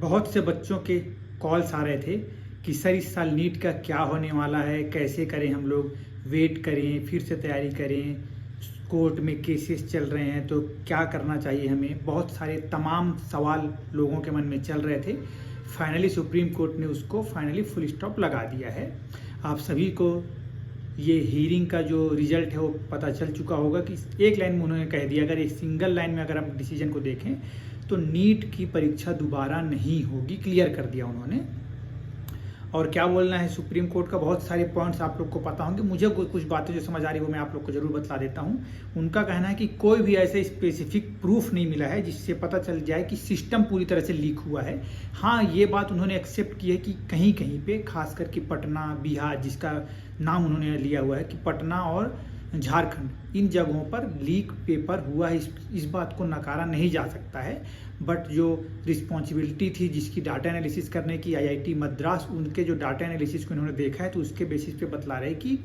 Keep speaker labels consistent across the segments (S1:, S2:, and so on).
S1: बहुत से बच्चों के कॉल्स आ रहे थे कि सर इस साल नीट का क्या होने वाला है, कैसे करें हम लोग, वेट करें, फिर से तैयारी करें, कोर्ट में केसेस चल रहे हैं तो क्या करना चाहिए हमें। बहुत सारे तमाम सवाल लोगों के मन में चल रहे थे। फाइनली सुप्रीम कोर्ट ने उसको फाइनली फुल स्टॉप लगा दिया है। आप सभी को ये हीयरिंग का जो रिजल्ट है वो पता चल चुका होगा कि एक लाइन में उन्होंने कह दिया, अगर एक सिंगल लाइन में अगर आप डिसीजन को देखें तो नीट की परीक्षा दोबारा नहीं होगी, क्लियर कर दिया उन्होंने। और क्या बोलना है सुप्रीम कोर्ट का, बहुत सारे पॉइंट्स आप लोग को पता होंगे। मुझे कुछ बातें जो समझ आ रही है वो मैं आप लोग को जरूर बतला देता हूँ। उनका कहना है कि कोई भी ऐसे स्पेसिफिक प्रूफ नहीं मिला है जिससे पता चल जाए कि सिस्टम पूरी तरह से लीक हुआ है। हाँ, ये बात उन्होंने एक्सेप्ट की है कि कहीं कहीं पे, खास करके पटना, बिहार, जिसका नाम उन्होंने लिया हुआ है कि पटना और झारखंड, इन जगहों पर लीक पेपर हुआ है। इस बात को नकारा नहीं जा सकता है। बट जो रिस्पॉन्सिबिलिटी थी जिसकी डाटा एनालिसिस करने की, आईआईटी मद्रास, उनके जो डाटा एनालिसिस को उन्होंने देखा है तो उसके बेसिस पे बतला रहे कि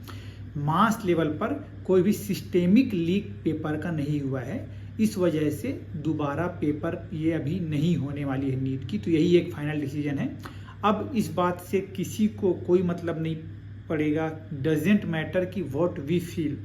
S1: मास लेवल पर कोई भी सिस्टेमिक लीक पेपर का नहीं हुआ है। इस वजह से दोबारा पेपर ये अभी नहीं होने वाली है नीट की। तो यही एक फाइनल डिसीजन है। अब इस बात से किसी को कोई मतलब नहीं पड़ेगा। डजेंट मैटर कि व्हाट वी फील।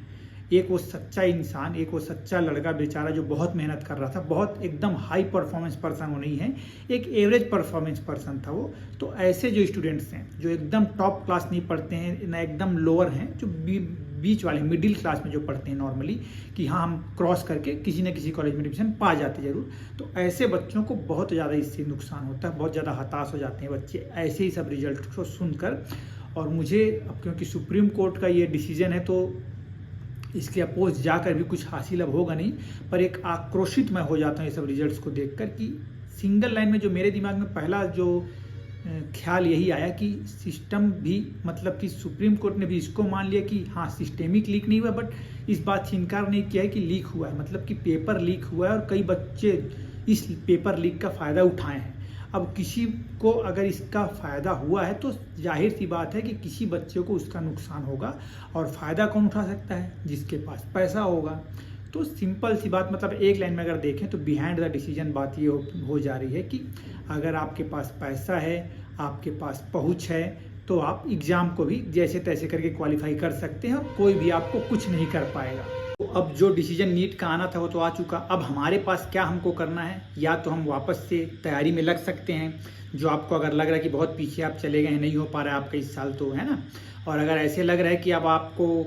S1: एक वो सच्चा इंसान, एक वो सच्चा लड़का बेचारा जो बहुत मेहनत कर रहा था, बहुत एकदम हाई परफॉर्मेंस पर्सन वो नहीं है, एक एवरेज परफॉर्मेंस पर्सन था वो। तो ऐसे जो स्टूडेंट्स हैं जो एकदम टॉप क्लास नहीं पढ़ते हैं ना एकदम लोअर हैं, जो बीच वाले मिडिल क्लास में जो पढ़ते हैं नॉर्मली, कि हाँ हम क्रॉस करके किसी न किसी कॉलेज में एडमिशन पा जाते जरूर, तो ऐसे बच्चों को बहुत ज़्यादा इससे नुकसान होता है। बहुत ज़्यादा हताश हो जाते हैं बच्चे ऐसे ही सब रिजल्ट को सुनकर। और मुझे अब क्योंकि सुप्रीम कोर्ट का ये डिसीजन है तो इसके अपोज जाकर भी कुछ हासिल अब होगा नहीं, पर एक आक्रोशित मैं हो जाता हूँ ये सब रिजल्ट्स को देखकर कि सिंगल लाइन में जो मेरे दिमाग में पहला जो ख्याल यही आया कि सिस्टम भी, मतलब कि सुप्रीम कोर्ट ने भी इसको मान लिया कि हाँ सिस्टेमिक लीक नहीं हुआ, बट इस बात से इनकार नहीं किया है कि लीक हुआ है, मतलब कि पेपर लीक हुआ है और कई बच्चे इस पेपर लीक का फ़ायदा उठाए हैं। अब किसी को अगर इसका फ़ायदा हुआ है तो जाहिर सी बात है कि किसी बच्चे को उसका नुकसान होगा। और फ़ायदा कौन उठा सकता है? जिसके पास पैसा होगा। तो सिंपल सी बात, मतलब एक लाइन में अगर देखें तो बिहाइंड द डिसीजन बात ये हो जा रही है कि अगर आपके पास पैसा है, आपके पास पहुँच है, तो आप एग्ज़ाम को भी जैसे तैसे करके क्वालिफाई कर सकते हैं और कोई भी आपको कुछ नहीं कर पाएगा। तो अब जो डिसीजन नीट का आना था वो तो आ चुका। अब हमारे पास क्या हमको करना है? या तो हम वापस से तैयारी में लग सकते हैं, जो आपको अगर लग रहा है कि बहुत पीछे आप चले गए हैं, नहीं हो पा रहा है आपका इस साल, तो है ना। और अगर ऐसे लग रहा है कि अब आपको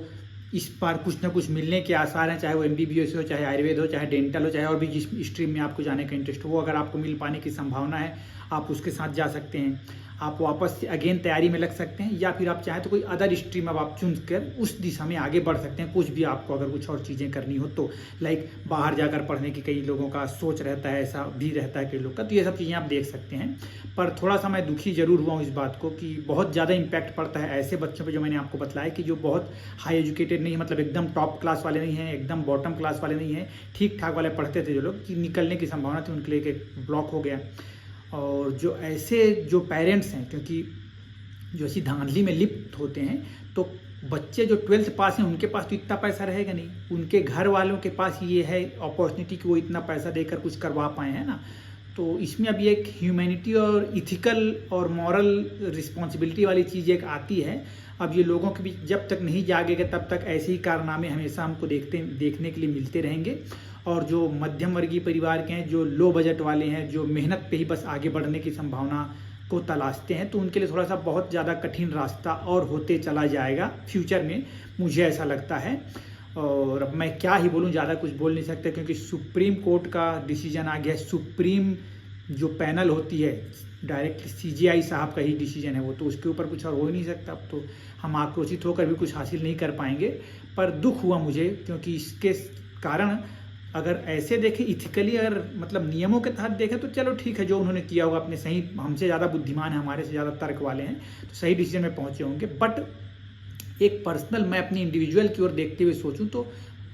S1: इस बार कुछ ना कुछ मिलने के आसार हैं, चाहे वो एमबीबीएस हो, चाहे आयुर्वेद हो, चाहे डेंटल हो, चाहे और भी जिस स्ट्रीम में आपको जाने का इंटरेस्ट हो, वो अगर आपको मिल पाने की संभावना है, आप उसके साथ जा सकते हैं। आप वापस से अगेन तैयारी में लग सकते हैं, या फिर आप चाहें तो कोई अदर स्ट्रीम अब आप चुन कर उस दिशा में आगे बढ़ सकते हैं। कुछ भी आपको अगर कुछ और चीज़ें करनी हो तो, लाइक बाहर जाकर पढ़ने की कई लोगों का सोच रहता है, ऐसा भी रहता है कई लोग का, तो ये सब चीज़ें आप देख सकते हैं। पर थोड़ा सा मैं दुखी जरूर हुआ हूँ इस बात को कि बहुत ज़्यादा इम्पैक्ट पड़ता है ऐसे बच्चों पर, जो मैंने आपको बताया कि जो बहुत हाई एजुकेटेड नहीं है, मतलब एकदम टॉप क्लास वाले नहीं हैं, एकदम बॉटम क्लास वाले नहीं हैं, ठीक ठाक वाले पढ़ते थे जो लोग, कि निकलने की संभावना थी, उनके लिए एक ब्लॉक हो गया। और जो ऐसे जो पेरेंट्स हैं, क्योंकि जो ऐसी धांधली में लिप्त होते हैं, तो बच्चे जो 12th पास हैं उनके पास तो इतना पैसा रहेगा नहीं, उनके घर वालों के पास ये है अपॉर्चुनिटी कि वो इतना पैसा देकर कुछ करवा पाए, है ना। तो इसमें अभी एक ह्यूमैनिटी और इथिकल और मॉरल रिस्पॉन्सिबिलिटी वाली चीज़ एक आती है। अब ये लोगों के बीच जब तक नहीं जागेगा तब तक ऐसे ही कारनामे हमेशा हमको देखने के लिए मिलते रहेंगे। और जो मध्यम वर्गीय परिवार के हैं, जो लो बजट वाले हैं, जो मेहनत पे ही बस आगे बढ़ने की संभावना को तलाशते हैं, तो उनके लिए थोड़ा सा बहुत ज़्यादा कठिन रास्ता और होते चला जाएगा फ्यूचर में, मुझे ऐसा लगता है। और अब मैं क्या ही बोलूँ, ज़्यादा कुछ बोल नहीं सकता क्योंकि सुप्रीम कोर्ट का डिसीजन आ गया। सुप्रीम जो पैनल होती है, डायरेक्टली सीजीआई साहब का ही डिसीजन है वो, तो उसके ऊपर कुछ और हो ही नहीं सकता। अब तो हम आक्रोशित होकर भी कुछ हासिल नहीं कर पाएंगे। पर दुख हुआ मुझे, क्योंकि इसके कारण अगर ऐसे देखें इथिकली, अगर मतलब नियमों के तहत देखें तो चलो ठीक है, जो उन्होंने किया होगा अपने सही, हमसे ज़्यादा बुद्धिमान है, हमारे से ज़्यादा तर्क वाले हैं, तो सही डिसीजन में पहुँचे होंगे। बट एक पर्सनल मैं अपनी इंडिविजुअल की ओर देखते हुए सोचूं तो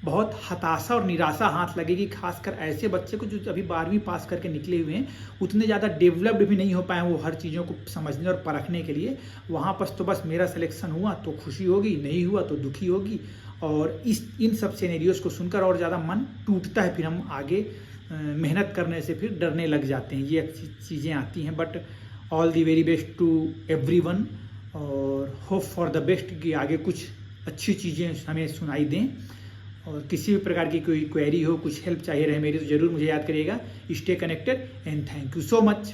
S1: बहुत हताशा और निराशा हाथ लगेगी, खासकर ऐसे बच्चे को जो अभी 12वीं पास करके निकले हुए हैं, उतने ज़्यादा डेवलप्ड भी नहीं हो पाए वो हर चीज़ों को समझने और परखने के लिए। वहाँ पर तो बस मेरा सिलेक्शन हुआ तो खुशी होगी, नहीं हुआ तो दुखी होगी। और इन सब सिनेरियोस को सुनकर और ज़्यादा मन टूटता है। फिर हम आगे मेहनत करने से फिर डरने लग जाते हैं। ये चीज़ें आती हैं। But all the very best to everyone, और होप फॉर द बेस्ट कि आगे कुछ अच्छी चीज़ें हमें सुनाई दें। और किसी भी प्रकार की कोई क्वेरी हो, कुछ हेल्प चाहिए रहे मेरी, तो ज़रूर मुझे याद करिएगा। Stay connected and thank you so much.